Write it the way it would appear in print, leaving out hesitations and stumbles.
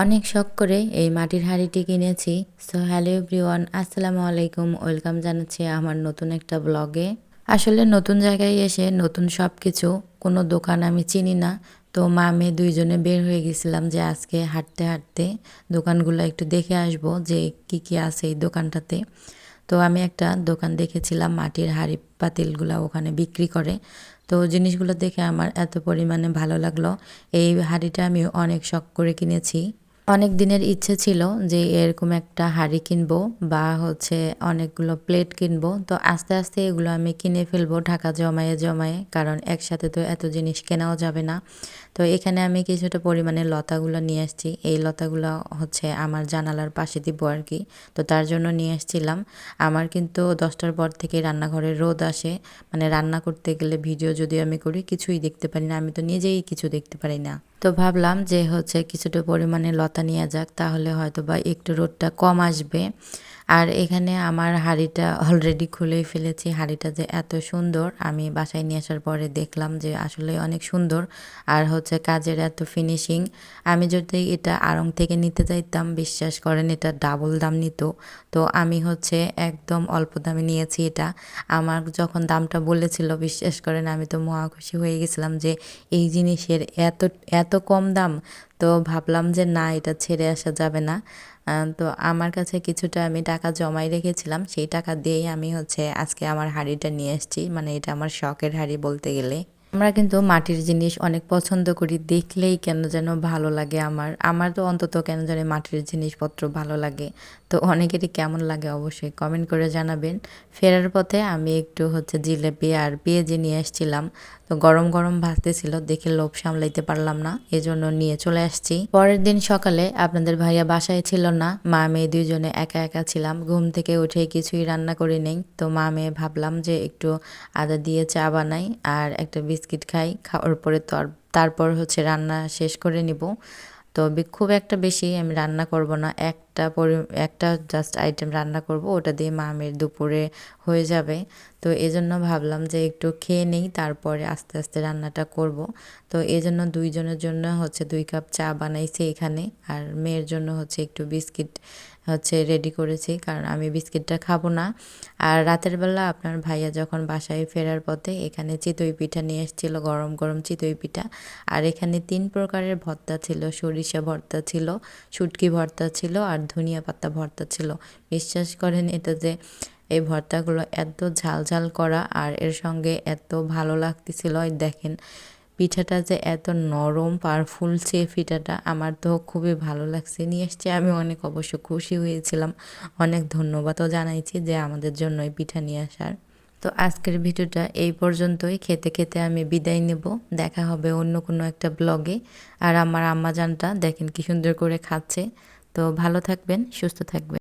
অনেক শখ করে এই মাটির হাঁড়িটি কিনেছি। সো হ্যালো এভরিওয়ান, আসসালামু আলাইকুম। ওয়েলকাম জানাচ্ছি আমার নতুন একটা ব্লগে। আসলে নতুন জায়গায় এসে নতুন সব কিছু, কোনো দোকান আমি চিনি না। তো মা মেয়ে দুইজনে বের হয়ে গেছিলাম যে আজকে হাঁটতে হাঁটতে দোকানগুলো একটু দেখে আসবো যে কি কি আছে এই দোকানটাতে। তো আমি একটা দোকান দেখেছিলাম, মাটির হাঁড়ি পাতিলগুলো ওখানে বিক্রি করে। তো জিনিসগুলো দেখে আমার এত পরিমাণে ভালো লাগলো। এই হাঁড়িটা আমি অনেক শখ করে কিনেছি। অনেক দিনের ইচ্ছে ছিল যে এরকম একটা হাঁড়ি কিনবো বা অনেকগুলো প্লেট কিনবো। তো আস্তে আস্তে এগুলো আমি কিনে ফেলবো টাকা জমায়ে জমায়ে, কারণ একসাথে তো এত জিনিস কেনাও যাবে না। তো এখানে আমি কিছুটা পরিমাণে লতাগুলো নিয়ে আসছি। এই লতাগুলো আমার জানালার পাশে দিব আর কি। তো তার জন্য নিয়ে আসছিলাম। আমার কিন্তু 10টার পর থেকে রান্নাঘরে রোদ আসে, মানে রান্না করতে গেলে ভিডিও যদি আমি করি কিছুই দেখতে পারি না, আমি তো নিজেই কিছু দেখতে পারি না। তো ভাবলাম যে কিছুটা পরিমাণে লতা নেওয়া যাক, তাহলে হয়তো বা একটু রোদটা কম আসবে। আর এখানে আমার হাঁড়িটা অলরেডি খুলেই ফেলেছি। হাঁড়িটা যে এত সুন্দর, আমি বাসায় নিয়ে আসার পরে দেখলাম যে আসলে অনেক সুন্দর। আর কাজের এত ফিনিশিং। আমি যদি এটা আড়ং থেকে নিতে চাইতাম, বিশ্বাস করেন এটা ডাবল দাম নিত। তো আমি একদম অল্প দামে নিয়েছি এটা। আমার যখন দামটা বলেছিল, বিশ্বাস করেন আমি তো মহা খুশি হয়ে গেছিলাম যে এই জিনিসের এত এত কম দাম। তো ভাবলাম যে না, এটা ছেড়ে আসা যাবে না। তো আমার কাছে কিছুটা আমি টাকা জমাই রেখেছিলাম, সেই টাকা দিয়েই আমি আজকে আমার হাঁড়িটা নিয়ে এসেছি। মানে এটা আমার শখের হাঁড়ি বলতে গেলে। আমরা কিন্তু মাটির জিনিস অনেক পছন্দ করি, দেখলেই কেন যেন ভালো লাগে। আমার তো অন্তত কেন জানি মাটির জিনিসপত্র ভালো লাগে। তো অনেকেরই কেমন লাগে অবশ্যই কমেন্ট করে জানাবেন। ফেরার পথে আমি একটু জিলেপি আর পেঁয়াজি নিয়ে এসেছিলাম। তো গরম গরম ভাজতেছিল দেখে লোভ সামলাইতে পারলাম না, এজন্য নিয়ে চলে আসছি। পরের দিন সকালে আপনাদের ভাইয়া বাসায় ছিল না, মা মেয়ে দুইজনে একা একা ছিলাম। ঘুম থেকে উঠে কিছুই রান্না করি নেই। তো মা মেয়ে ভাবলাম যে একটু আদা দিয়ে চা বানাই আর একটা বিস্কিট খাই, খাওয়ার পরে তো তারপর রান্না শেষ করে নিব। তো খুব একটা বেশি আমি রান্না করব না, একটা জাস্ট আইটেম রান্না করব, ওটা দিয়ে মামের দুপুরে হয়ে যাবে। তো এজন্য ভাবলাম যে একটু খেয়ে নেই, তারপরে আস্তে আস্তে রান্নাটা করব। তো এজন্য দুইজনের জন্য 2 কাপ চা বানাইছি এখানে, আর মেয়ের জন্য একটু বিস্কিট রেডি করেছি, কারণ আমি বিস্কিটটা খাবো না। আর রাতের বেলা আপনার ভাইয়া যখন বাসায় ফেরার পথে এখানে চিতই পিঠা নিয়ে এসেছিল, গরম গরম চিতই পিঠা। আর এখানে 3 প্রকারের ভর্তা ছিল, সরিষা ভর্তা ছিল, শুটকি ভর্তা ছিল আর ধনিয়া পাতা ভর্তা ছিল। বিশ্বাস করেন এটা যে এই ভর্তাগুলো এত ঝাল ঝাল করা আর এর সঙ্গে এত ভালো লাগতেছিল। দেখেন পিঠাটা যে এত নরম আর ফুলছে, পিঠাটা আমার তো খুবই ভালো লাগছে। নিয়ে এসছে, আমি অনেক অবশ্য খুশি হয়েছিলাম, অনেক ধন্যবাদও জানাইছি যে আমাদের জন্য এই পিঠা নিয়ে আসার। তো আজকের ভিডিওটা এই পর্যন্তই। খেতে খেতে আমি বিদায় নেব, দেখা হবে অন্য কোনো একটা ব্লগে। আর আমার আম্মাজানটা দেখেন কি সুন্দর করে খাচ্ছে। তো ভালো থাকবেন, সুস্থ থাকবেন।